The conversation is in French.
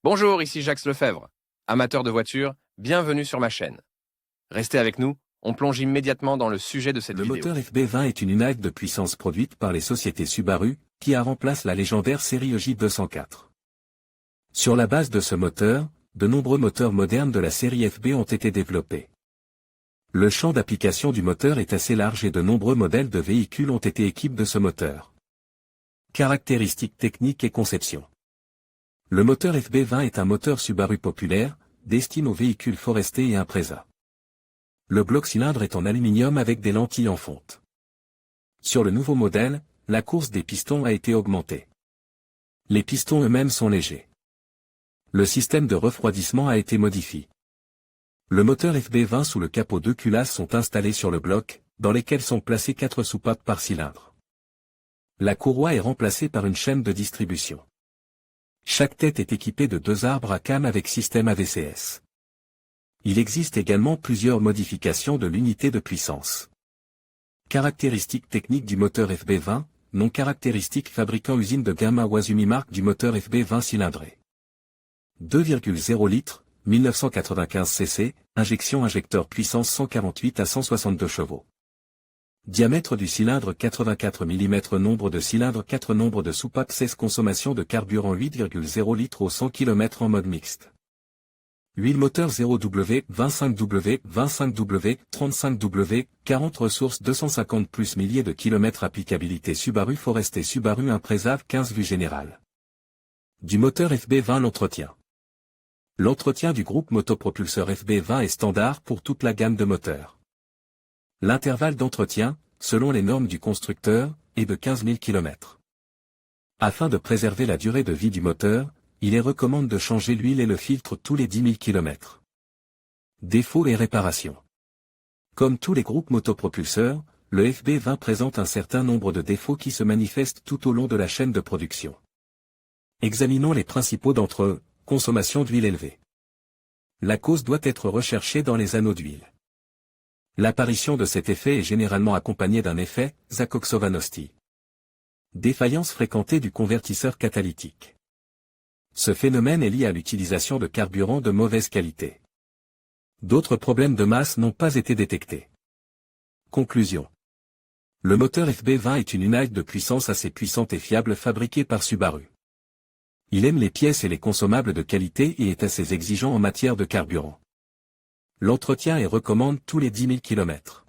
Bonjour, ici Jacques Lefebvre. Amateur de voitures, bienvenue sur ma chaîne. Restez avec nous, on plonge immédiatement dans le sujet de cette Le vidéo. moteur FB20 est une unité de puissance produite par les sociétés Subaru, qui a remplacé la légendaire série EJ204. Sur la base de ce moteur, de nombreux moteurs modernes de la série FB ont été développés. Le champ d'application du moteur est assez large et de nombreux modèles de véhicules ont été équipés de ce moteur. Caractéristiques techniques et conception. Le moteur FB20 est un moteur Subaru populaire, destiné aux véhicules forestiers et Impreza. Le bloc cylindre est en aluminium avec des lentilles en fonte. Sur le nouveau modèle, la course des pistons a été augmentée. Les pistons eux-mêmes sont légers. Le système de refroidissement a été modifié. Le moteur FB20 sous le capot 2 culasses sont installés sur le bloc, dans lesquels sont placées 4 soupapes par cylindre. La courroie est remplacée par une chaîne de distribution. Chaque tête est équipée de 2 arbres à cames avec système AVCS. Il existe également plusieurs modifications de l'unité de puissance. Caractéristiques techniques du moteur FB20, non caractéristiques fabricant usine de gamme Awasumi marque du moteur FB20 cylindré. 2,0 litres, 1995 cc, injecteur puissance 148 à 162 chevaux. Diamètre du cylindre 84 mm. Nombre de cylindres 4 Nombre de soupapes 16 Consommation de carburant 8,0 litres au 100 km en mode mixte. Huile moteur 0W, 25W, 25W, 35W, 40 ressources 250 plus milliers de kilomètres. Applicabilité Subaru Forester Subaru Impreza 15 Vue générale. Du moteur FB20 L'entretien. L'entretien du groupe motopropulseur FB20 est standard pour toute la gamme de moteurs. L'intervalle d'entretien, selon les normes du constructeur, est de 15 000 km. Afin de préserver la durée de vie du moteur, il est recommandé de changer l'huile et le filtre tous les 10 000 km. Défauts et réparations. Comme tous les groupes motopropulseurs, le FB20 présente un certain nombre de défauts qui se manifestent tout au long de la chaîne de production. Examinons les principaux d'entre eux. Consommation d'huile élevée. La cause doit être recherchée dans les anneaux d'huile. L'apparition de cet effet est généralement accompagnée d'un effet Zakhoxovanovsky. Défaillance fréquentée du convertisseur catalytique. Ce phénomène est lié à l'utilisation de carburant de mauvaise qualité. D'autres problèmes de masse n'ont pas été détectés. Conclusion. Le moteur FB20 est une unité de puissance assez puissante et fiable fabriquée par Subaru. Il aime les pièces et les consommables de qualité et est assez exigeant en matière de carburant. L'entretien est recommandé tous les 10 000 km.